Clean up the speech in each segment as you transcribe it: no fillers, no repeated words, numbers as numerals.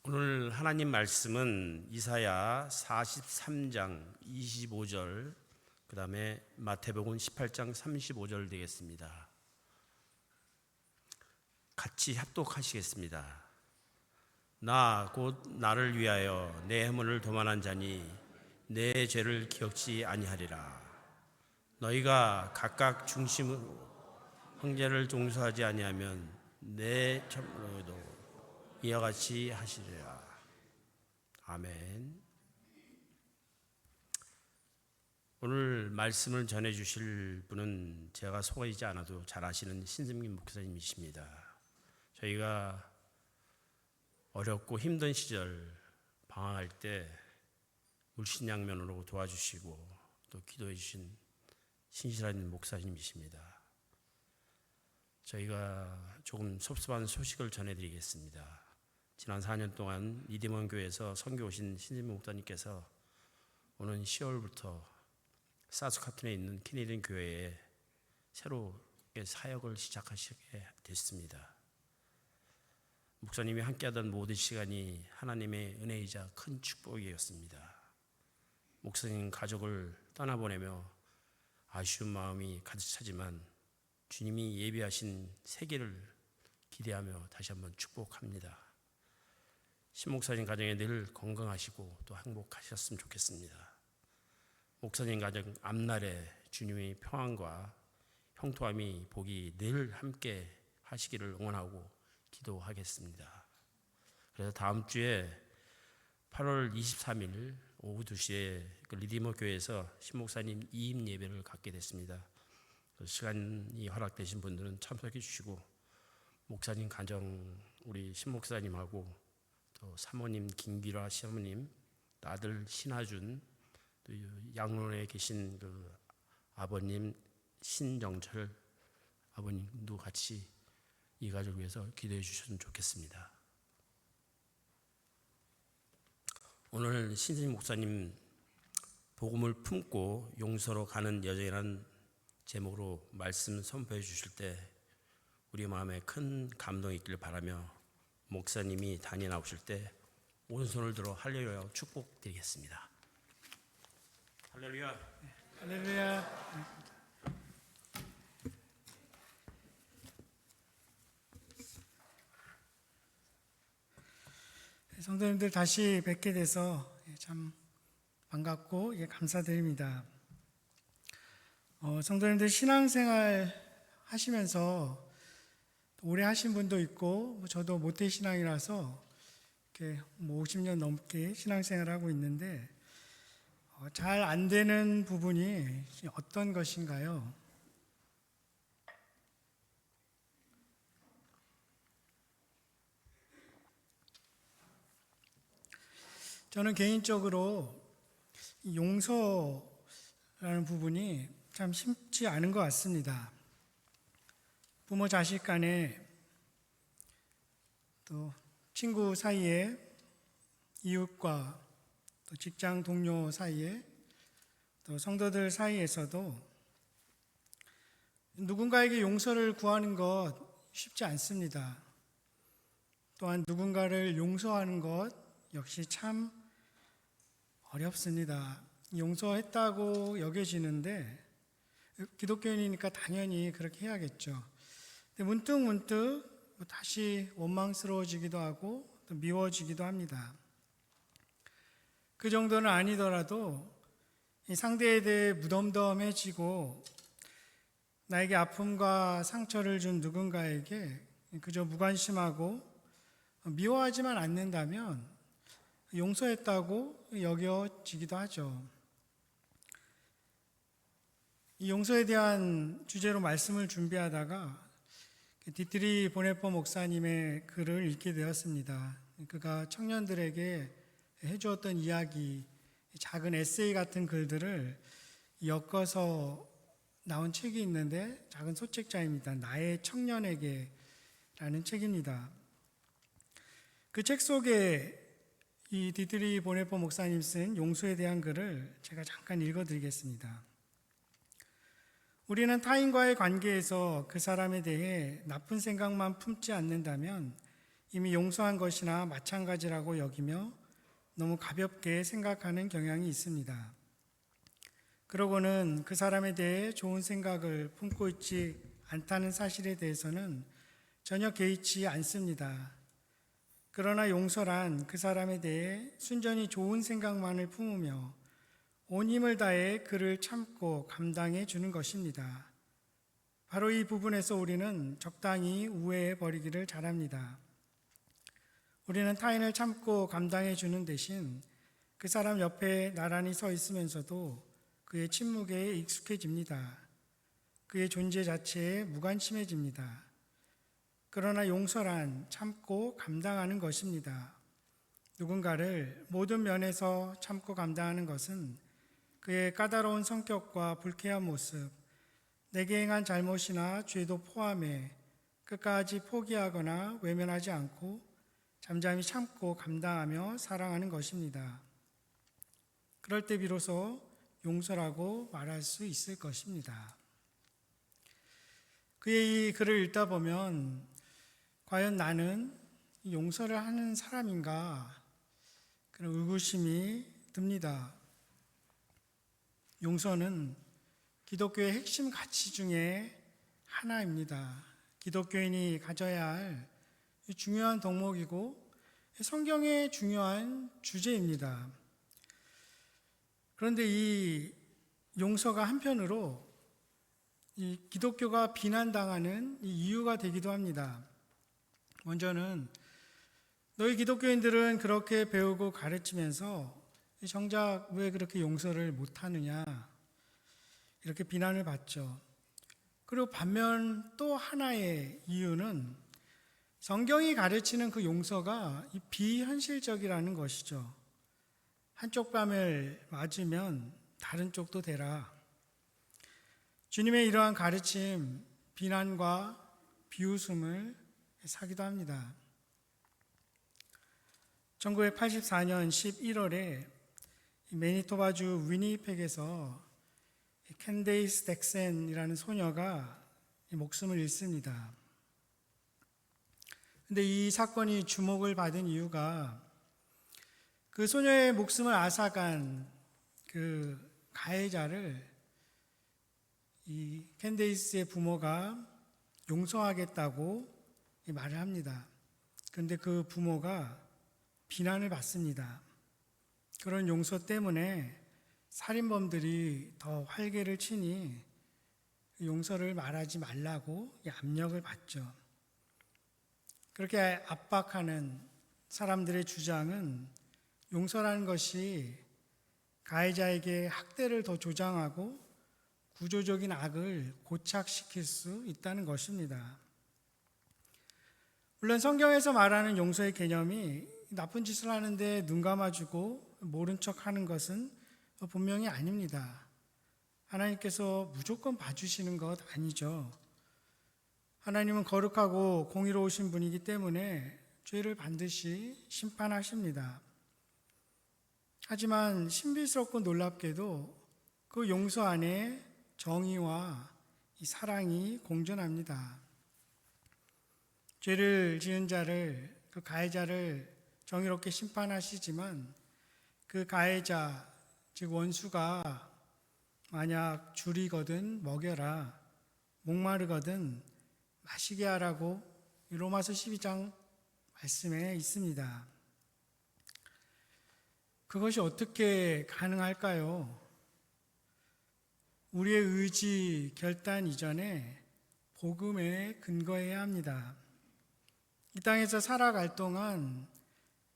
오늘 하나님 말씀은 이사야 43장 25절, 그 다음에 마태복음 18장 35절 되겠습니다. 같이 합독하시겠습니다. 나 곧 나를 위하여 내 해문을 도만한 자니 내 죄를 기억지 아니하리라. 너희가 각각 중심으로 형제를 종수하지 아니하면 내 참으로도 이와 같이 하시리라. 아멘. 오늘 말씀을 전해 주실 분은 제가 소개하지 않아도 잘 아시는 신승민 목사님이십니다. 저희가 어렵고 힘든 시절 방황할 때 물신양면으로 도와주시고 또 기도해 주신 신실한 목사님이십니다. 저희가 조금 섭섭한 소식을 전해드리겠습니다. 지난 4년 동안 리디먼 교회에서 선교 오신 신진미 목사님께서 오는 10월부터 사스카툰에 있는 캐네디언 교회에 새로 사역을 시작하시게 됐습니다. 목사님이 함께하던 모든 시간이 하나님의 은혜이자 큰 축복이었습니다. 목사님 가족을 떠나보내며 아쉬운 마음이 가득 차지만 주님이 예비하신 세계를 기대하며 다시 한번 축복합니다. 신 목사님 가정에 늘 건강하시고 또 행복하셨으면 좋겠습니다. 목사님 가정 앞날에 주님의 평안과 형통함이 복이 늘 함께 하시기를 응원하고 기도하겠습니다. 그래서 다음 주에 8월 23일 오후 2시에 리디머 교회에서 신 목사님 2임 예배를 갖게 됐습니다. 시간이 허락되신 분들은 참석해 주시고 목사님 가정 우리 신 목사님하고 또 사모님 김기라 시어머님, 아들 신하준, 또 양론에 계신 그 아버님 신정철 아버님도 같이 이 가족을 위해서 기도해 주셨으면 좋겠습니다. 오늘 신승민 목사님 복음을 품고 용서로 가는 여정이라는 제목으로 말씀 선포해 주실 때 우리 마음에 큰 감동이 있기를 바라며 목사님이 단위 나오실 때 오른손을 들어 할렐루야 축복드리겠습니다. 할렐루야. 할렐루야. 성도님들 다시 뵙게 돼서 참 반갑고 감사드립니다. 성도님들 신앙생활 하시면서 오래 하신 분도 있고 저도 모태 신앙이라서 이렇게 50년 넘게 신앙생활을 하고 있는데 잘 안 되는 부분이 어떤 것인가요? 저는 개인적으로 용서라는 부분이 참 쉽지 않은 것 같습니다. 부모 자식 간에 또 친구 사이에 이웃과 또 직장 동료 사이에 또 성도들 사이에서도 누군가에게 용서를 구하는 것 쉽지 않습니다. 또한 누군가를 용서하는 것 역시 참 어렵습니다. 용서했다고 여겨지는데 기독교인이니까 당연히 그렇게 해야겠죠. 문득 다시 원망스러워지기도 하고 또 미워지기도 합니다. 그 정도는 아니더라도 이 상대에 대해 무덤덤해지고 나에게 아픔과 상처를 준 누군가에게 그저 무관심하고 미워하지만 않는다면 용서했다고 여겨지기도 하죠. 이 용서에 대한 주제로 말씀을 준비하다가 디트리 보네퍼 목사님의 글을 읽게 되었습니다. 그가 청년들에게 해주었던 이야기, 작은 에세이 같은 글들을 엮어서 나온 책이 있는데 작은 소책자입니다. 나의 청년에게 라는 책입니다. 그 책 속에 이 디트리 보네퍼 목사님 쓴 용서에 대한 글을 제가 잠깐 읽어드리겠습니다. 우리는 타인과의 관계에서 그 사람에 대해 나쁜 생각만 품지 않는다면 이미 용서한 것이나 마찬가지라고 여기며 너무 가볍게 생각하는 경향이 있습니다. 그러고는 그 사람에 대해 좋은 생각을 품고 있지 않다는 사실에 대해서는 전혀 개의치 않습니다. 그러나 용서란 그 사람에 대해 순전히 좋은 생각만을 품으며 온 힘을 다해 그를 참고 감당해 주는 것입니다. 바로 이 부분에서 우리는 적당히 우애해 버리기를 잘합니다. 우리는 타인을 참고 감당해 주는 대신 그 사람 옆에 나란히 서 있으면서도 그의 침묵에 익숙해집니다. 그의 존재 자체에 무관심해집니다. 그러나 용서란 참고 감당하는 것입니다. 누군가를 모든 면에서 참고 감당하는 것은 그의 까다로운 성격과 불쾌한 모습, 내게 행한 잘못이나 죄도 포함해 끝까지 포기하거나 외면하지 않고 잠잠히 참고 감당하며 사랑하는 것입니다. 그럴 때 비로소 용서라고 말할 수 있을 것입니다. 그의 이 글을 읽다 보면 과연 나는 용서를 하는 사람인가 그런 의구심이 듭니다. 용서는 기독교의 핵심 가치 중에 하나입니다. 기독교인이 가져야 할 중요한 덕목이고 성경의 중요한 주제입니다. 그런데 이 용서가 한편으로 이 기독교가 비난당하는 이유가 되기도 합니다. 먼저는 너희 기독교인들은 그렇게 배우고 가르치면서 정작 왜 그렇게 용서를 못하느냐 이렇게 비난을 받죠. 그리고 반면 또 하나의 이유는 성경이 가르치는 그 용서가 비현실적이라는 것이죠. 한쪽 뺨을 맞으면 다른 쪽도 되라. 주님의 이러한 가르침, 비난과 비웃음을 사기도 합니다. 1984년 11월에 매니토바주 위니펙에서 캔데이스 덱센이라는 소녀가 목숨을 잃습니다. 근데 이 사건이 주목을 받은 이유가 그 소녀의 목숨을 앗아간 그 가해자를 이 캔데이스의 부모가 용서하겠다고 말을 합니다. 그런데 그 부모가 비난을 받습니다. 그런 용서 때문에 살인범들이 더 활개를 치니 용서를 말하지 말라고 압력을 받죠. 그렇게 압박하는 사람들의 주장은 용서라는 것이 가해자에게 학대를 더 조장하고 구조적인 악을 고착시킬 수 있다는 것입니다. 물론 성경에서 말하는 용서의 개념이 나쁜 짓을 하는데 눈 감아주고 모른 척 하는 것은 분명히 아닙니다. 하나님께서 무조건 봐주시는 것 아니죠. 하나님은 거룩하고 공의로우신 분이기 때문에 죄를 반드시 심판하십니다. 하지만 신비스럽고 놀랍게도 그 용서 안에 정의와 이 사랑이 공존합니다. 죄를 지은 자를, 그 가해자를 정의롭게 심판하시지만 그 가해자, 즉 원수가 만약 줄이거든 먹여라, 목마르거든 마시게 하라고 로마서 12장 말씀에 있습니다. 그것이 어떻게 가능할까요? 우리의 의지, 결단 이전에 복음에 근거해야 합니다. 이 땅에서 살아갈 동안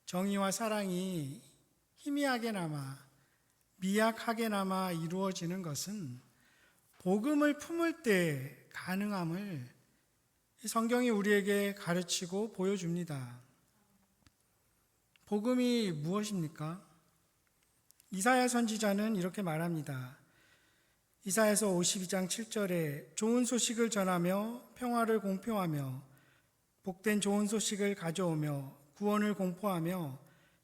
정의와 사랑이 희미하게나마, 미약하게나마 이루어지는 것은 복음을 품을 때 가능함을 성경이 우리에게 가르치고 보여줍니다. 복음이 무엇입니까? 이사야 선지자는 이렇게 말합니다. 이사야서 52장 7절에 좋은 소식을 전하며 평화를 공표하며 복된 좋은 소식을 가져오며 구원을 공포하며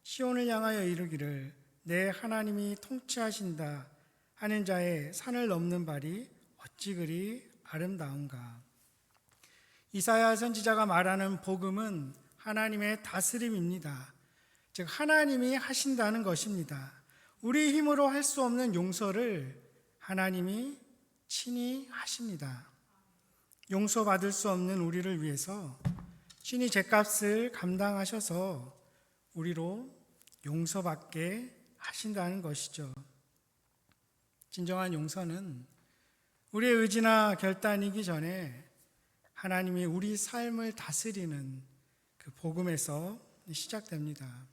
시온을 향하여 이르기를 내 하나님이 통치하신다 하는 자의 산을 넘는 발이 어찌 그리 아름다운가. 이사야 선지자가 말하는 복음은 하나님의 다스림입니다. 즉 하나님이 하신다는 것입니다. 우리 힘으로 할 수 없는 용서를 하나님이 친히 하십니다. 용서받을 수 없는 우리를 위해서 친히 죄값을 감당하셔서 우리로 용서받게 하신다는 것이죠. 진정한 용서는 우리의 의지나 결단이기 전에 하나님이 우리 삶을 다스리는 그 복음에서 시작됩니다.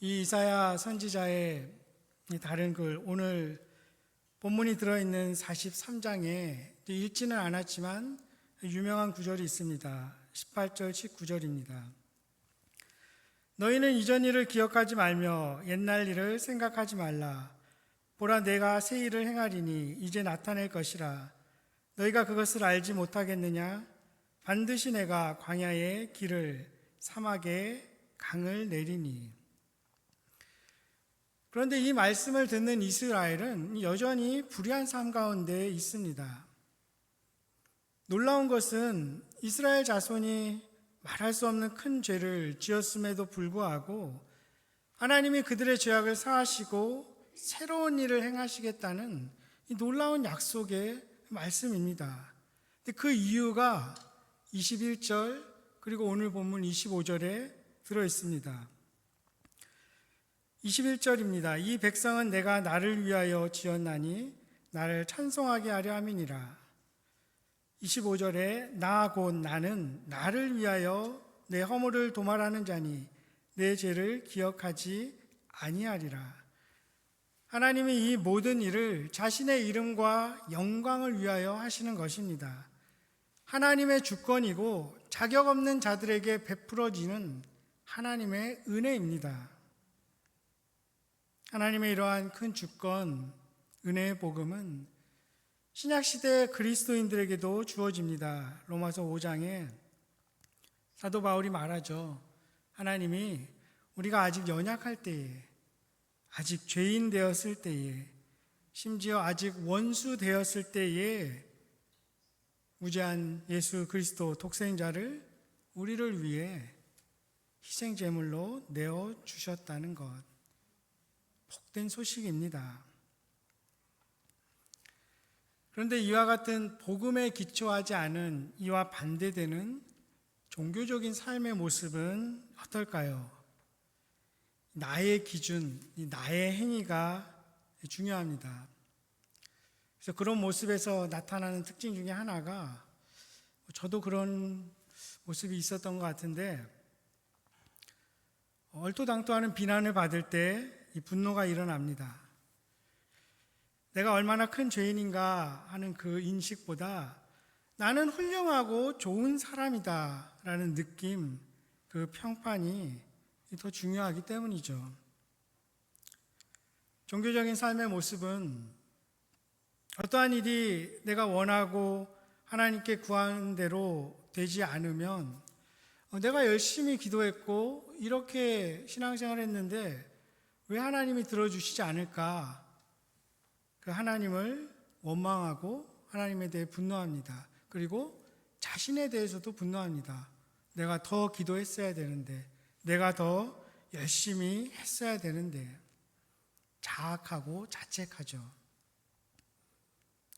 이 이사야 선지자의 다른 글, 오늘 본문이 들어있는 43장에 읽지는 않았지만 유명한 구절이 있습니다. 18절, 19절입니다. 너희는 이전 일을 기억하지 말며 옛날 일을 생각하지 말라. 보라, 내가 새 일을 행하리니 이제 나타낼 것이라. 너희가 그것을 알지 못하겠느냐? 반드시 내가 광야에 길을, 사막에 강을 내리니. 그런데 이 말씀을 듣는 이스라엘은 여전히 불의한 삶 가운데 있습니다. 놀라운 것은 이스라엘 자손이 말할 수 없는 큰 죄를 지었음에도 불구하고 하나님이 그들의 죄악을 사하시고 새로운 일을 행하시겠다는 이 놀라운 약속의 말씀입니다. 그 이유가 21절 그리고 오늘 본문 25절에 들어있습니다. 21절입니다. 이 백성은 내가 나를 위하여 지었나니 나를 찬송하게 하려 함이니라. 25절에 나 곧 나는 나를 위하여 내 허물을 도말하는 자니 내 죄를 기억하지 아니하리라. 하나님이 이 모든 일을 자신의 이름과 영광을 위하여 하시는 것입니다. 하나님의 주권이고 자격 없는 자들에게 베풀어지는 하나님의 은혜입니다. 하나님의 이러한 큰 주권, 은혜의 복음은 신약시대 그리스도인들에게도 주어집니다. 로마서 5장에 사도 바울이 말하죠. 하나님이 우리가 아직 연약할 때에, 아직 죄인 되었을 때에, 심지어 아직 원수 되었을 때에 무죄한 예수 그리스도 독생자를 우리를 위해 희생제물로 내어주셨다는 것. 복된 소식입니다. 그런데 이와 같은 복음에 기초하지 않은 이와 반대되는 종교적인 삶의 모습은 어떨까요? 나의 기준, 나의 행위가 중요합니다. 그래서 그런 모습에서 나타나는 특징 중에 하나가 저도 그런 모습이 있었던 것 같은데 얼토당토하는 비난을 받을 때 이 분노가 일어납니다. 내가 얼마나 큰 죄인인가 하는 그 인식보다 나는 훌륭하고 좋은 사람이다 라는 느낌, 그 평판이 더 중요하기 때문이죠. 종교적인 삶의 모습은 어떠한 일이 내가 원하고 하나님께 구하는 대로 되지 않으면 내가 열심히 기도했고 이렇게 신앙생활을 했는데 왜 하나님이 들어주시지 않을까? 그 하나님을 원망하고 하나님에 대해 분노합니다. 그리고 자신에 대해서도 분노합니다. 내가 더 기도했어야 되는데, 내가 더 열심히 했어야 되는데, 자학하고 자책하죠.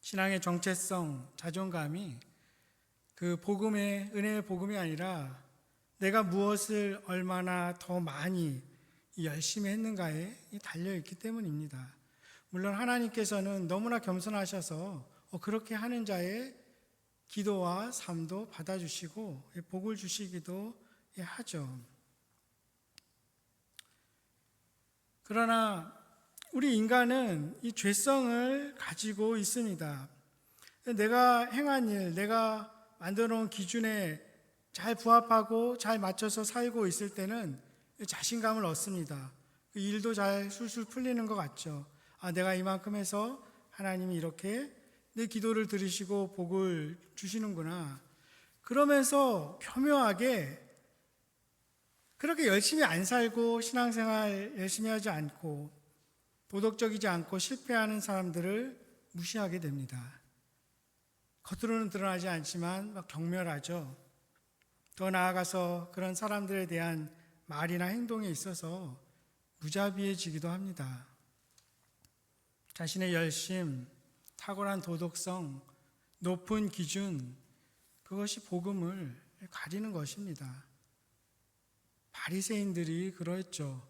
신앙의 정체성, 자존감이 그 복음의, 은혜의 복음이 아니라 내가 무엇을 얼마나 더 많이 열심히 했는가에 달려있기 때문입니다. 물론 하나님께서는 너무나 겸손하셔서 그렇게 하는 자의 기도와 삶도 받아주시고 복을 주시기도 하죠. 그러나 우리 인간은 이 죄성을 가지고 있습니다. 내가 행한 일, 내가 만들어 놓은 기준에 잘 부합하고 잘 맞춰서 살고 있을 때는 자신감을 얻습니다. 그 일도 잘 술술 풀리는 것 같죠. 내가 이만큼 해서 하나님이 이렇게 내 기도를 들으시고 복을 주시는구나. 그러면서 교묘하게 그렇게 열심히 안 살고 신앙생활 열심히 하지 않고 도덕적이지 않고 실패하는 사람들을 무시하게 됩니다. 겉으로는 드러나지 않지만 막 경멸하죠. 더 나아가서 그런 사람들에 대한 말이나 행동에 있어서 무자비해지기도 합니다. 자신의 열심, 탁월한 도덕성, 높은 기준, 그것이 복음을 가리는 것입니다. 바리새인들이 그러했죠.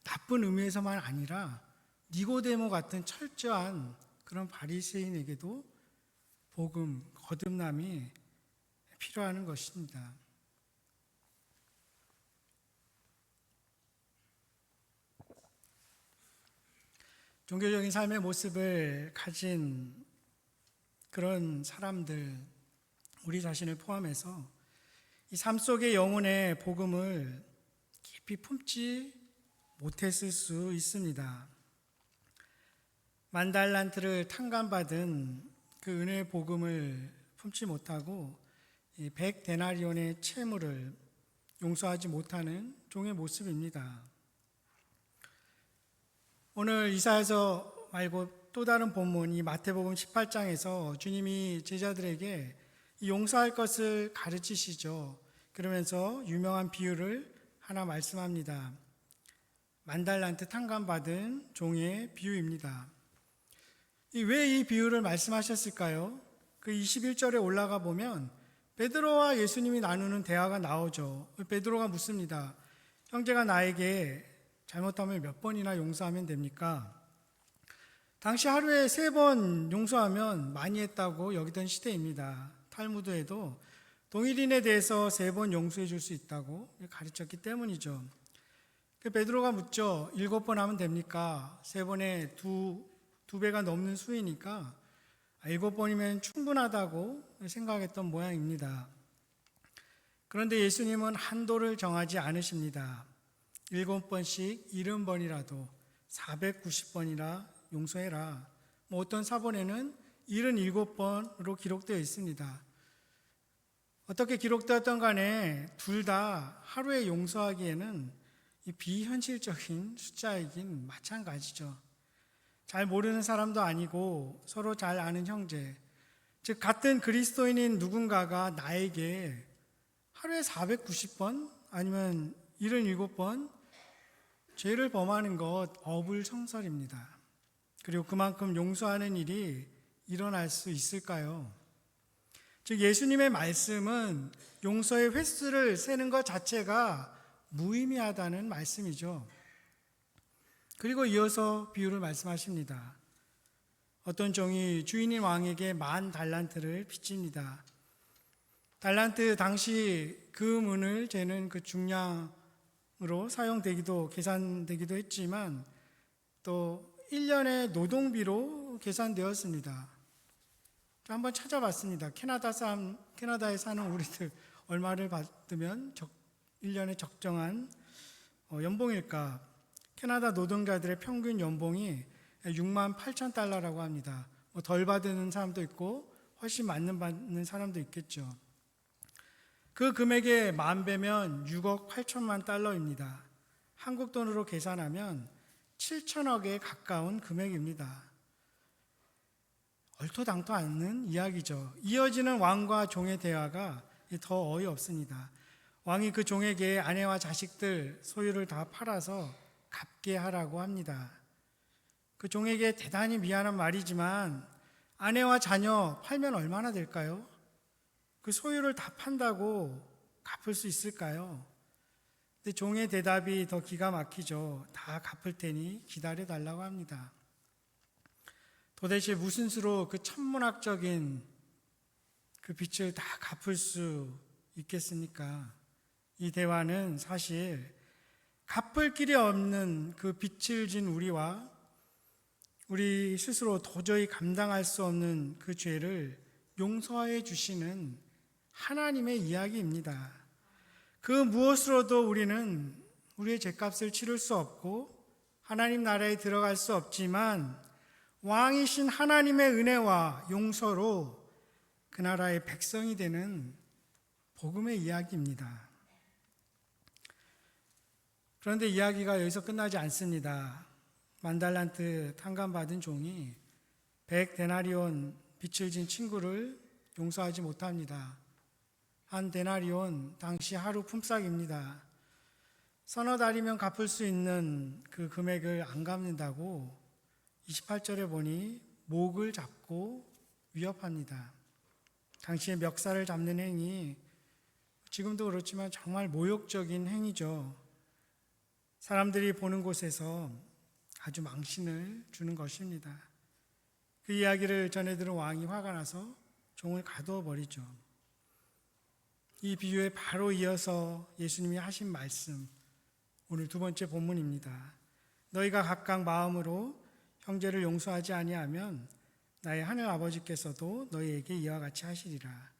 나쁜 의미에서만 아니라 니고데모 같은 철저한 그런 바리새인에게도 복음, 거듭남이 필요한 것입니다. 종교적인 삶의 모습을 가진 그런 사람들, 우리 자신을 포함해서 이 삶 속의 영혼의 복음을 깊이 품지 못했을 수 있습니다. 10,000달란트를 탕감받은 그 은혜의 복음을 품지 못하고 100데나리온의 채무를 용서하지 못하는 종의 모습입니다. 오늘 이사야서 말고 또 다른 본문, 이 마태복음 18장에서 주님이 제자들에게 용서할 것을 가르치시죠. 그러면서 유명한 비유를 하나 말씀합니다. 10,000달란트 탕감받은 종의 비유입니다. 왜 이 비유를 말씀하셨을까요? 그 21절에 올라가 보면 베드로와 예수님이 나누는 대화가 나오죠. 베드로가 묻습니다. 형제가 나에게 잘못하면 몇 번이나 용서하면 됩니까? 당시 하루에 3번 용서하면 많이 했다고 여기던 시대입니다. 탈무드에도 동일인에 대해서 3번 용서해 줄 수 있다고 가르쳤기 때문이죠. 베드로가 묻죠. 7번 하면 됩니까? 3번에 두 배가 넘는 수이니까 7번이면 충분하다고 생각했던 모양입니다. 그런데 예수님은 한도를 정하지 않으십니다. 7번씩 70번이라도 490번이나 용서해라. 어떤 사본에는 77번으로 기록되어 있습니다. 어떻게 기록되었던 간에 둘 다 하루에 용서하기에는 비현실적인 숫자이긴 마찬가지죠. 잘 모르는 사람도 아니고 서로 잘 아는 형제, 즉 같은 그리스도인인 누군가가 나에게 하루에 490번 아니면 77번 죄를 범하는 것 어불성설입니다. 그리고 그만큼 용서하는 일이 일어날 수 있을까요? 즉 예수님의 말씀은 용서의 횟수를 세는 것 자체가 무의미하다는 말씀이죠. 그리고 이어서 비유를 말씀하십니다. 어떤 종이 주인인 왕에게 10,000달란트를 빚집니다. 달란트 당시 금은을 재는 그 중량으로 사용되기도 계산되기도 했지만 또 1년의 노동비로 계산되었습니다. 한번 찾아봤습니다. 캐나다에 사는 우리들 얼마를 받으면 1년에 적정한 연봉일까? 캐나다 노동자들의 평균 연봉이 68,000달러라고 합니다. 덜 받는 사람도 있고 훨씬 많이 받는 사람도 있겠죠. 그 금액의 10,000배면 6억 8천만 달러입니다. 한국 돈으로 계산하면 7천억에 가까운 금액입니다. 얼토당토 않는 이야기죠. 이어지는 왕과 종의 대화가 더 어이없습니다. 왕이 그 종에게 아내와 자식들 소유를 다 팔아서 갚게 하라고 합니다. 그 종에게 대단히 미안한 말이지만 아내와 자녀 팔면 얼마나 될까요? 그 소유를 다 판다고 갚을 수 있을까요? 근데 종의 대답이 더 기가 막히죠. 다 갚을 테니 기다려 달라고 합니다. 도대체 무슨 수로 그 천문학적인 그 빚을 다 갚을 수 있겠습니까? 이 대화는 사실 갚을 길이 없는 그 빚을 진 우리와 우리 스스로 도저히 감당할 수 없는 그 죄를 용서해 주시는 하나님의 이야기입니다. 그 무엇으로도 우리는 우리의 죄값을 치를 수 없고 하나님 나라에 들어갈 수 없지만 왕이신 하나님의 은혜와 용서로 그 나라의 백성이 되는 복음의 이야기입니다. 그런데 이야기가 여기서 끝나지 않습니다. 10,000달란트 탕감받은 종이 100데나리온 빚을 진 친구를 용서하지 못합니다. 한 데나리온, 당시 하루 품삯입니다. 서너 달이면 갚을 수 있는 그 금액을 안 갚는다고 28절에 보니 목을 잡고 위협합니다. 당시에 멱살을 잡는 행위, 지금도 그렇지만 정말 모욕적인 행위죠. 사람들이 보는 곳에서 아주 망신을 주는 것입니다. 그 이야기를 전해 들은 왕이 화가 나서 종을 가두어 버리죠. 이 비유에 바로 이어서 예수님이 하신 말씀, 오늘 두 번째 본문입니다. 너희가 각각 마음으로 형제를 용서하지 아니하면 나의 하늘 아버지께서도 너희에게 이와 같이 하시리라.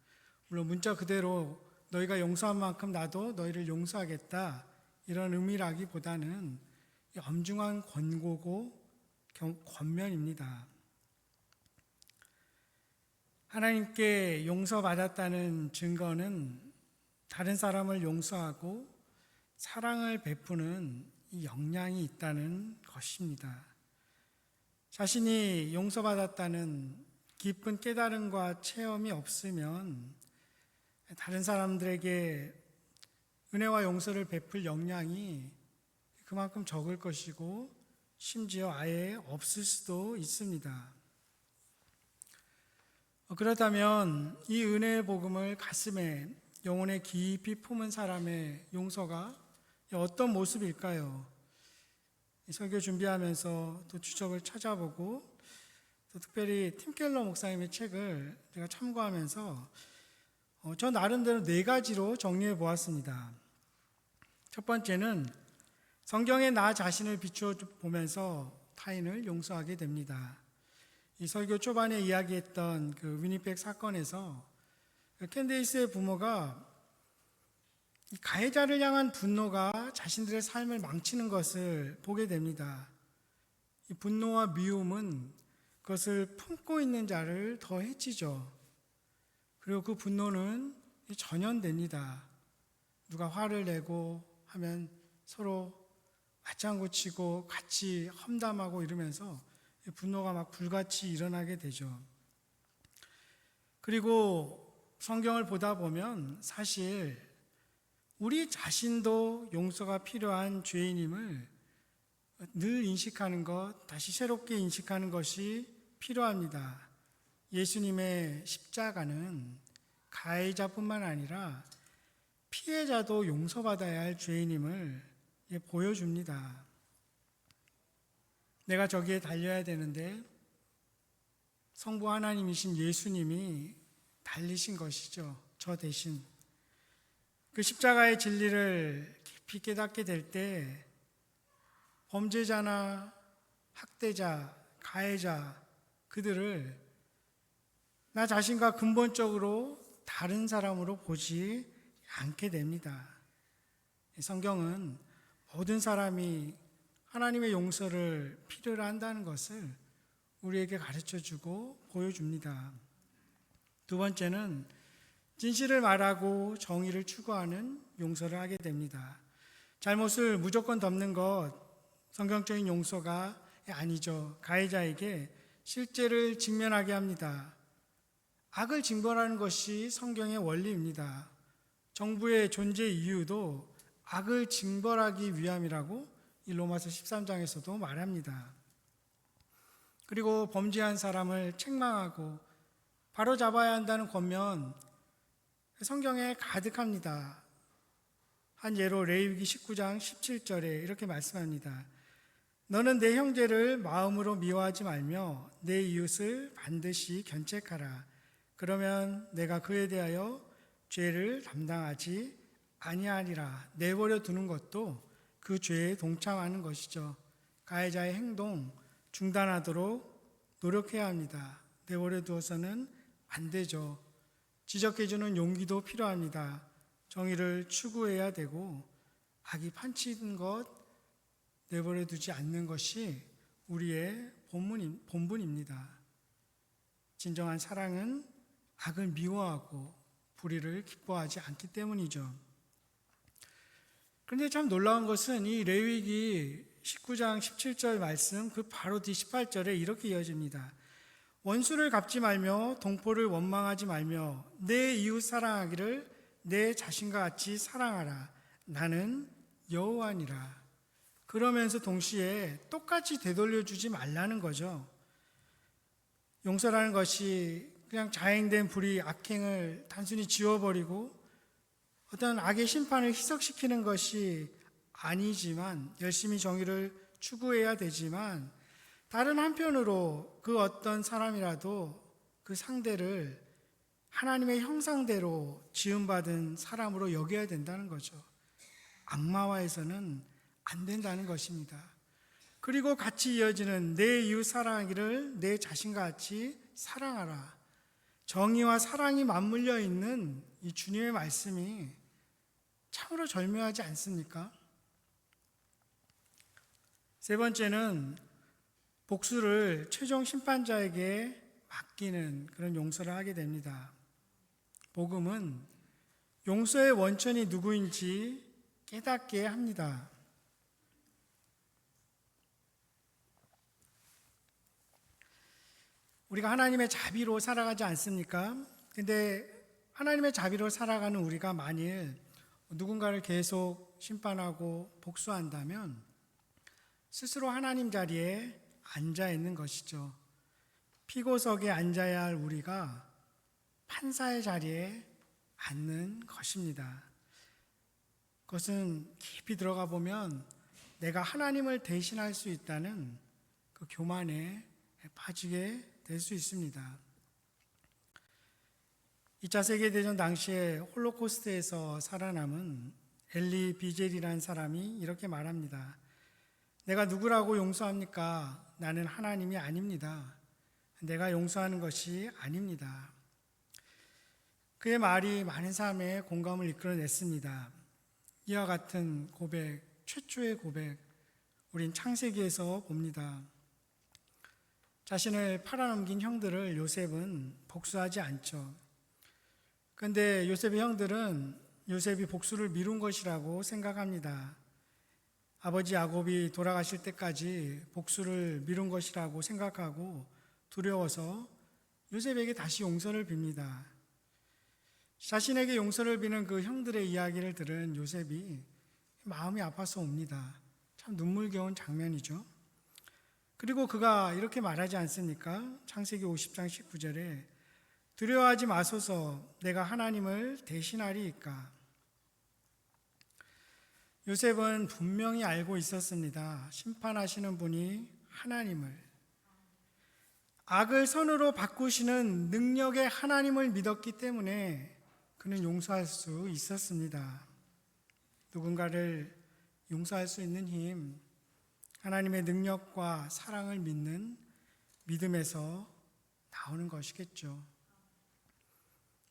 물론 문자 그대로 너희가 용서한 만큼 나도 너희를 용서하겠다, 이런 의미라기보다는 엄중한 권고고 권면입니다. 하나님께 용서받았다는 증거는 다른 사람을 용서하고 사랑을 베푸는 이 역량이 있다는 것입니다. 자신이 용서받았다는 깊은 깨달음과 체험이 없으면 다른 사람들에게 은혜와 용서를 베풀 역량이 그만큼 적을 것이고 심지어 아예 없을 수도 있습니다. 그렇다면 이 은혜의 복음을 가슴에 영혼에 깊이 품은 사람의 용서가 어떤 모습일까요? 설교 준비하면서 또 주석을 찾아보고 또 특별히 팀 켈러 목사님의 책을 제가 참고하면서 저 나름대로 4가지로 정리해 보았습니다. 첫 번째는 성경에 나 자신을 비추어 보면서 타인을 용서하게 됩니다. 이 설교 초반에 이야기했던 그 위니펙 사건에서 캔데이스의 부모가 이 가해자를 향한 분노가 자신들의 삶을 망치는 것을 보게 됩니다. 이 분노와 미움은 그것을 품고 있는 자를 더 해치죠. 그리고 그 분노는 전염됩니다. 누가 화를 내고 하면 서로 맞장구 치고 같이 험담하고 이러면서 분노가 막 불같이 일어나게 되죠. 그리고 성경을 보다 보면 사실 우리 자신도 용서가 필요한 죄인임을 늘 인식하는 것, 다시 새롭게 인식하는 것이 필요합니다. 예수님의 십자가는 가해자뿐만 아니라 피해자도 용서받아야 할 죄인임을 보여줍니다. 내가 저기에 달려야 되는데 성부 하나님이신 예수님이 달리신 것이죠. 저 대신. 그 십자가의 진리를 깊이 깨닫게 될 때 범죄자나 학대자, 가해자, 그들을 나 자신과 근본적으로 다른 사람으로 보지 않게 됩니다. 성경은 모든 사람이 하나님의 용서를 필요로 한다는 것을 우리에게 가르쳐주고 보여줍니다. 두 번째는 진실을 말하고 정의를 추구하는 용서를 하게 됩니다. 잘못을 무조건 덮는 것, 성경적인 용서가 아니죠. 가해자에게 실제를 직면하게 합니다. 악을 징벌하는 것이 성경의 원리입니다. 정부의 존재 이유도 악을 징벌하기 위함이라고 이 로마서 13장에서도 말합니다. 그리고 범죄한 사람을 책망하고 바로 잡아야 한다는 권면, 성경에 가득합니다. 한 예로 레위기 19장 17절에 이렇게 말씀합니다. 너는 내 형제를 마음으로 미워하지 말며 내 이웃을 반드시 견책하라. 그러면 내가 그에 대하여 죄를 담당하지 아니하리라. 내버려 두는 것도 그 죄에 동참하는 것이죠. 가해자의 행동 중단하도록 노력해야 합니다. 내버려 두어서는 안 되죠. 지적해주는 용기도 필요합니다. 정의를 추구해야 되고 악이 판치는 것 내버려 두지 않는 것이 우리의 본분입니다. 진정한 사랑은 악을 미워하고 불의를 기뻐하지 않기 때문이죠. 그런데 참 놀라운 것은 이 레위기 19장 17절 말씀 그 바로 뒤 18절에 이렇게 이어집니다. 원수를 갚지 말며 동포를 원망하지 말며 내 이웃 사랑하기를 내 자신과 같이 사랑하라. 나는 여호와니라. 그러면서 동시에 똑같이 되돌려주지 말라는 거죠. 용서라는 것이 그냥 자행된 불의, 악행을 단순히 지워버리고 어떤 악의 심판을 희석시키는 것이 아니지만, 열심히 정의를 추구해야 되지만, 다른 한편으로 그 어떤 사람이라도 그 상대를 하나님의 형상대로 지음받은 사람으로 여겨야 된다는 거죠. 악마화해서는 안 된다는 것입니다. 그리고 같이 이어지는 내 이웃 사랑하기를 내 자신과 같이 사랑하라. 정의와 사랑이 맞물려 있는 이 주님의 말씀이 참으로 절묘하지 않습니까? 세 번째는 복수를 최종 심판자에게 맡기는 그런 용서를 하게 됩니다. 복음은 용서의 원천이 누구인지 깨닫게 합니다. 우리가 하나님의 자비로 살아가지 않습니까? 근데 하나님의 자비로 살아가는 우리가 만일 누군가를 계속 심판하고 복수한다면 스스로 하나님 자리에 앉아 있는 것이죠. 피고석에 앉아야 할 우리가 판사의 자리에 앉는 것입니다. 그것은 깊이 들어가 보면 내가 하나님을 대신할 수 있다는 그 교만에 빠지게 될 수 있습니다. 2차 세계대전 당시에 홀로코스트에서 살아남은 엘리 비젤이라는 사람이 이렇게 말합니다. 내가 누구라고 용서합니까? 나는 하나님이 아닙니다. 내가 용서하는 것이 아닙니다. 그의 말이 많은 사람의 공감을 이끌어냈습니다. 이와 같은 고백, 최초의 고백, 우린 창세기에서 봅니다. 자신을 팔아넘긴 형들을 요셉은 복수하지 않죠. 그런데 요셉의 형들은 요셉이 복수를 미룬 것이라고 생각합니다. 아버지 야곱이 돌아가실 때까지 복수를 미룬 것이라고 생각하고 두려워서 요셉에게 다시 용서를 빕니다. 자신에게 용서를 비는 그 형들의 이야기를 들은 요셉이 마음이 아파서 옵니다. 참 눈물겨운 장면이죠. 그리고 그가 이렇게 말하지 않습니까? 창세기 50장 19절에 두려워하지 마소서 내가 하나님을 대신하리이까. 요셉은 분명히 알고 있었습니다. 심판하시는 분이 하나님을, 악을 선으로 바꾸시는 능력의 하나님을 믿었기 때문에 그는 용서할 수 있었습니다. 누군가를 용서할 수 있는 힘, 하나님의 능력과 사랑을 믿는 믿음에서 나오는 것이겠죠.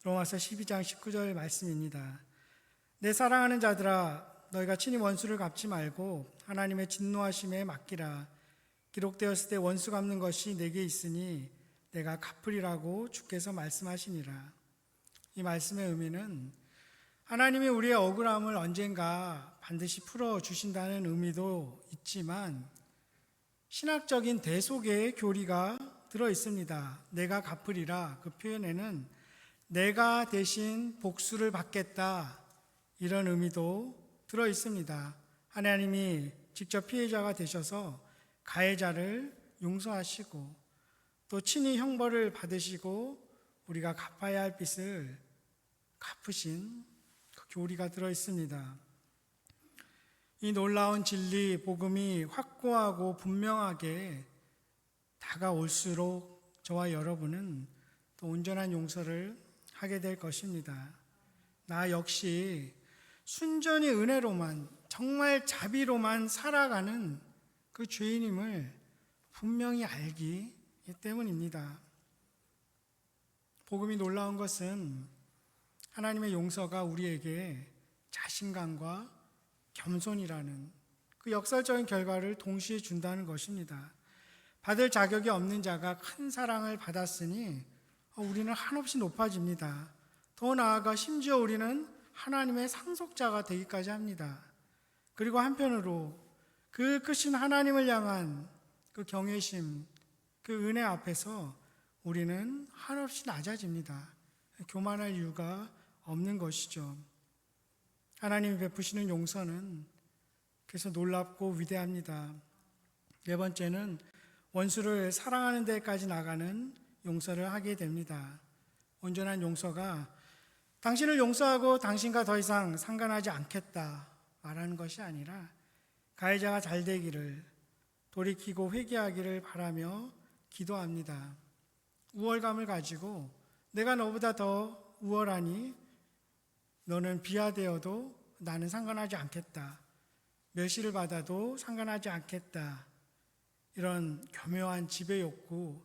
로마서 12장 19절 말씀입니다. 내 사랑하는 자들아 너희가 친히 원수를 갚지 말고 하나님의 진노하심에 맡기라. 기록되었을 때 원수 갚는 것이 내게 있으니 내가 갚으리라고 주께서 말씀하시니라. 이 말씀의 의미는 하나님이 우리의 억울함을 언젠가 반드시 풀어주신다는 의미도 있지만 신학적인 대속의 교리가 들어있습니다. 내가 갚으리라, 그 표현에는 내가 대신 복수를 받겠다, 이런 의미도 들어있습니다. 하나님이 직접 피해자가 되셔서 가해자를 용서하시고 또 친히 형벌을 받으시고 우리가 갚아야 할 빚을 갚으신 그 교리가 들어있습니다. 이 놀라운 진리, 복음이 확고하고 분명하게 다가올수록 저와 여러분은 또 온전한 용서를 하게 될 것입니다. 나 역시 순전히 은혜로만, 정말 자비로만 살아가는 그 죄인임을 분명히 알기 때문입니다. 복음이 놀라운 것은 하나님의 용서가 우리에게 자신감과 겸손이라는 그 역설적인 결과를 동시에 준다는 것입니다. 받을 자격이 없는 자가 큰 사랑을 받았으니 우리는 한없이 높아집니다. 더 나아가 심지어 우리는 하나님의 상속자가 되기까지 합니다. 그리고 한편으로 그 크신 하나님을 향한 그 경외심, 그 은혜 앞에서 우리는 한없이 낮아집니다. 교만할 이유가 없는 것이죠. 하나님이 베푸시는 용서는 그래서 놀랍고 위대합니다. 네 번째는 원수를 사랑하는 데까지 나가는 용서를 하게 됩니다. 온전한 용서가 당신을 용서하고 당신과 더 이상 상관하지 않겠다 말하는 것이 아니라 가해자가 잘 되기를, 돌이키고 회개하기를 바라며 기도합니다. 우월감을 가지고 내가 너보다 더 우월하니 너는 비하되어도 나는 상관하지 않겠다. 멸시를 받아도 상관하지 않겠다. 이런 교묘한 지배 욕구,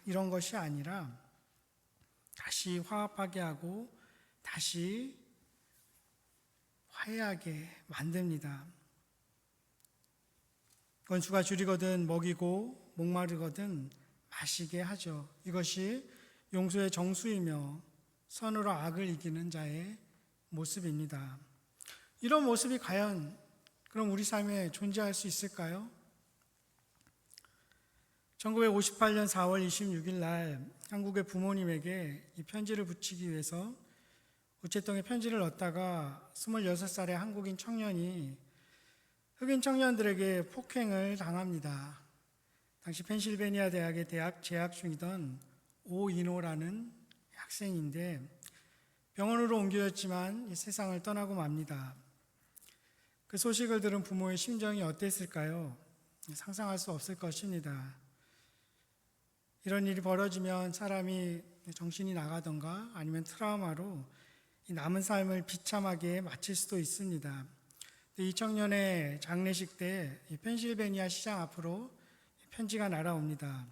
이런 것이 아니라 다시 화합하게 하고 다시 화해하게 만듭니다. 원수가 줄이거든 먹이고 목마르거든 마시게 하죠. 이것이 용서의 정수이며 선으로 악을 이기는 자의 모습입니다. 이런 모습이 과연 그럼 우리 삶에 존재할 수 있을까요? 1958년 4월 26일 날 한국의 부모님에게 이 편지를 붙이기 위해서 우체통에 편지를 넣다가 26살의 한국인 청년이 흑인 청년들에게 폭행을 당합니다. 당시 펜실베니아 대학의 대학 재학 중이던 오인호라는 학생인데 병원으로 옮겨졌지만 이 세상을 떠나고 맙니다. 그 소식을 들은 부모의 심정이 어땠을까요? 상상할 수 없을 것입니다. 이런 일이 벌어지면 사람이 정신이 나가던가 아니면 트라우마로 남은 삶을 비참하게 마칠 수도 있습니다. 이 청년의 장례식 때 펜실베니아 시장 앞으로 편지가 날아옵니다.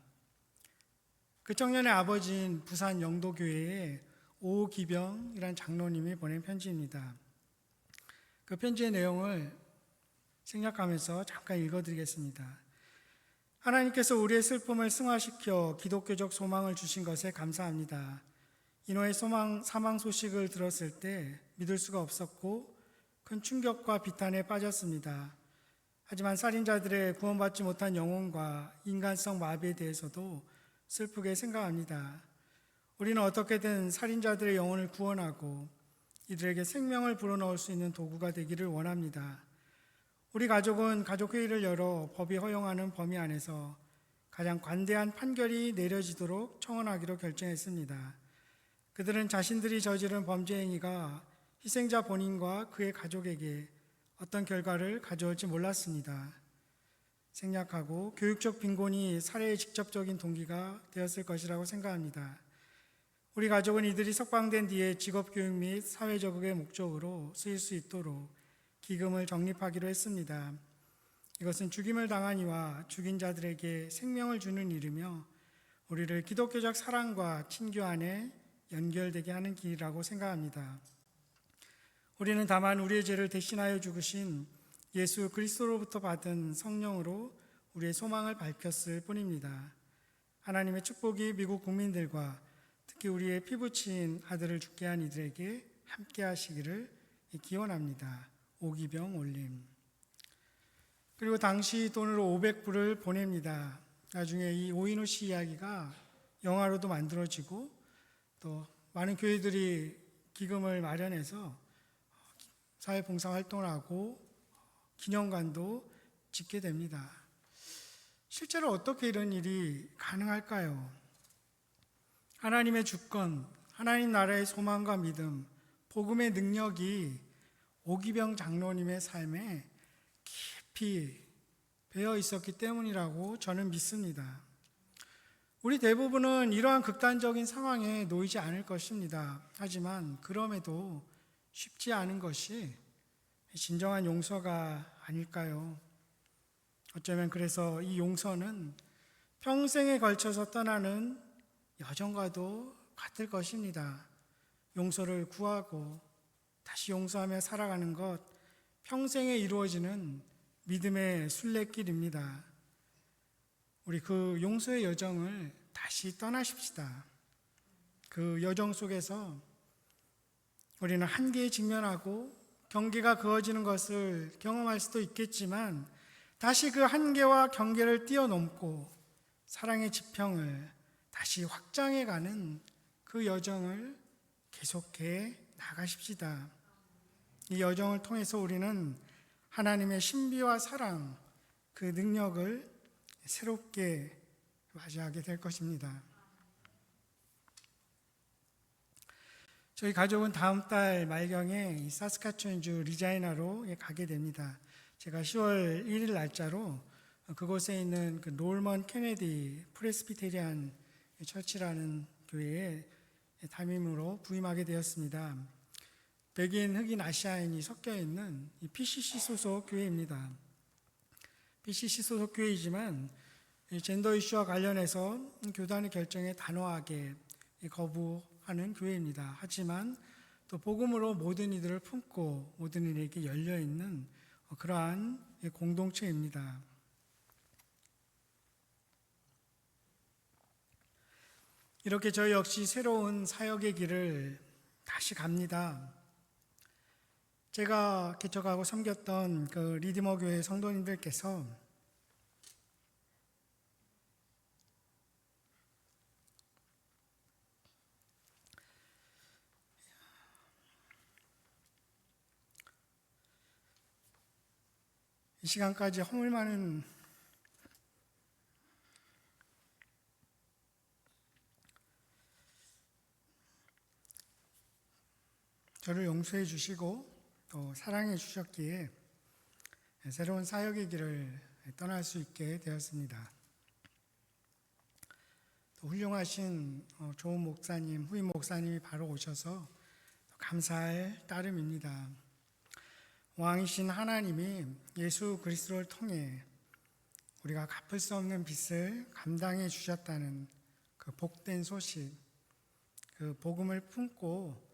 그 청년의 아버지인 부산 영도교회의 오기병이란 장로님이 보낸 편지입니다. 그 편지의 내용을 생략하면서 잠깐 읽어드리겠습니다. 하나님께서 우리의 슬픔을 승화시켜 기독교적 소망을 주신 것에 감사합니다. 인호의 사망 소식을 들었을 때 믿을 수가 없었고 큰 충격과 비탄에 빠졌습니다. 하지만 살인자들의 구원받지 못한 영혼과 인간성 마비에 대해서도 슬프게 생각합니다. 우리는 어떻게든 살인자들의 영혼을 구원하고 이들에게 생명을 불어넣을 수 있는 도구가 되기를 원합니다. 우리 가족은 가족회의를 열어 법이 허용하는 범위 안에서 가장 관대한 판결이 내려지도록 청원하기로 결정했습니다. 그들은 자신들이 저지른 범죄 행위가 희생자 본인과 그의 가족에게 어떤 결과를 가져올지 몰랐습니다. 생략하고 교육적 빈곤이 살해의 직접적인 동기가 되었을 것이라고 생각합니다. 우리 가족은 이들이 석방된 뒤에 직업교육 및 사회적응의 목적으로 쓰일 수 있도록 기금을 적립하기로 했습니다. 이것은 죽임을 당한 이와 죽인 자들에게 생명을 주는 일이며 우리를 기독교적 사랑과 친교 안에 연결되게 하는 길이라고 생각합니다. 우리는 다만 우리의 죄를 대신하여 죽으신 예수 그리스도로부터 받은 성령으로 우리의 소망을 밝혔을 뿐입니다. 하나님의 축복이 미국 국민들과 특히 우리의 피부치인 아들을 죽게 한 이들에게 함께 하시기를 기원합니다. 오기병 올림. 그리고 당시 돈으로 500불을 보냅니다. 나중에 이 오인호 씨 이야기가 영화로도 만들어지고 또 많은 교회들이 기금을 마련해서 사회봉사 활동을 하고 기념관도 짓게 됩니다. 실제로 어떻게 이런 일이 가능할까요? 하나님의 주권, 하나님 나라의 소망과 믿음, 복음의 능력이 오기병 장로님의 삶에 깊이 배어 있었기 때문이라고 저는 믿습니다. 우리 대부분은 이러한 극단적인 상황에 놓이지 않을 것입니다. 하지만 그럼에도 쉽지 않은 것이 진정한 용서가 아닐까요? 어쩌면 그래서 이 용서는 평생에 걸쳐서 떠나는 여정과도 같을 것입니다. 용서를 구하고 다시 용서하며 살아가는 것, 평생에 이루어지는 믿음의 순례길입니다. 우리 그 용서의 여정을 다시 떠나십시다. 그 여정 속에서 우리는 한계에 직면하고 경계가 그어지는 것을 경험할 수도 있겠지만 다시 그 한계와 경계를 뛰어넘고 사랑의 지평을 다시 확장해가는 그 여정을 계속해 나가십시다. 이 여정을 통해서 우리는 하나님의 신비와 사랑, 그 능력을 새롭게 맞이하게 될 것입니다. 저희 가족은 다음 달 말경에 이 사스카춘주 리자이나로 가게 됩니다. 제가 10월 1일 날짜로 그곳에 있는 그 놀먼 케네디 프레스비테리안 처치라는 교회에 담임으로 부임하게 되었습니다. 백인, 흑인, 아시아인이 섞여 있는 이 PCC 소속 교회입니다. PCC 소속 교회이지만 젠더 이슈와 관련해서 교단의 결정에 단호하게 거부하는 교회입니다. 하지만 또 복음으로 모든 이들을 품고 모든 이들에게 열려 있는 그러한 공동체입니다. 이렇게 저희 역시 새로운 사역의 길을 다시 갑니다. 제가 개척하고 섬겼던 그 리디머 교회 성도님들께서 이 시간까지 허물 많은 저를 용서해 주시고 또 사랑해 주셨기에 새로운 사역의 길을 떠날 수 있게 되었습니다. 또 훌륭하신 좋은 목사님, 후임 목사님이 바로 오셔서 감사할 따름입니다. 왕이신 하나님이 예수 그리스도를 통해 우리가 갚을 수 없는 빚을 감당해 주셨다는 그 복된 소식, 그 복음을 품고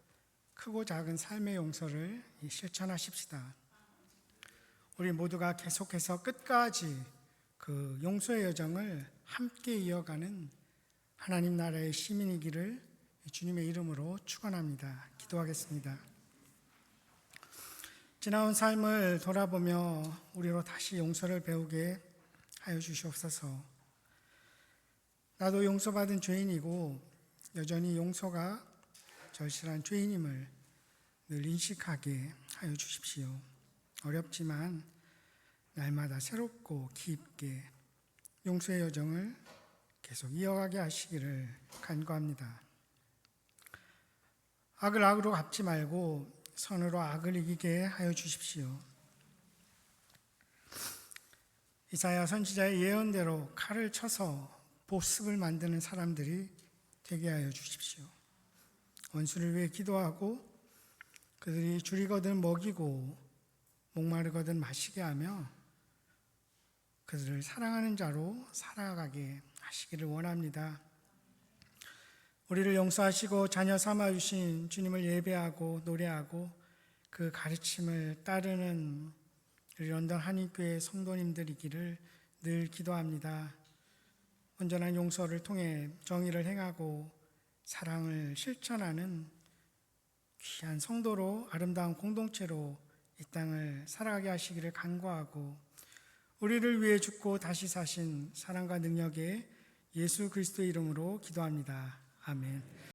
크고 작은 삶의 용서를 실천하십시다. 우리 모두가 계속해서 끝까지 그 용서의 여정을 함께 이어가는 하나님 나라의 시민이기를 주님의 이름으로 축원합니다. 기도하겠습니다. 지나온 삶을 돌아보며 우리로 다시 용서를 배우게 하여 주시옵소서. 나도 용서받은 죄인이고 여전히 용서가 절실한 죄인임을 늘 인식하게 하여 주십시오. 어렵지만 날마다 새롭고 깊게 용서의 여정을 계속 이어가게 하시기를 간구합니다. 악을 악으로 갚지 말고 선으로 악을 이기게 하여 주십시오. 이사야 선지자의 예언대로 칼을 쳐서 보습을 만드는 사람들이 되게 하여 주십시오. 원수를 위해 기도하고 그들이 줄이거든 먹이고 목마르거든 마시게 하며 그들을 사랑하는 자로 살아가게 하시기를 원합니다. 우리를 용서하시고 자녀 삼아 주신 주님을 예배하고 노래하고 그 가르침을 따르는 우리 런던 한인교회 성도님들이기를 늘 기도합니다. 온전한 용서를 통해 정의를 행하고 사랑을 실천하는 귀한 성도로 아름다운 공동체로 이 땅을 살아가게 하시기를 간구하고 우리를 위해 죽고 다시 사신 사랑과 능력의 예수 그리스도의 이름으로 기도합니다. 아멘.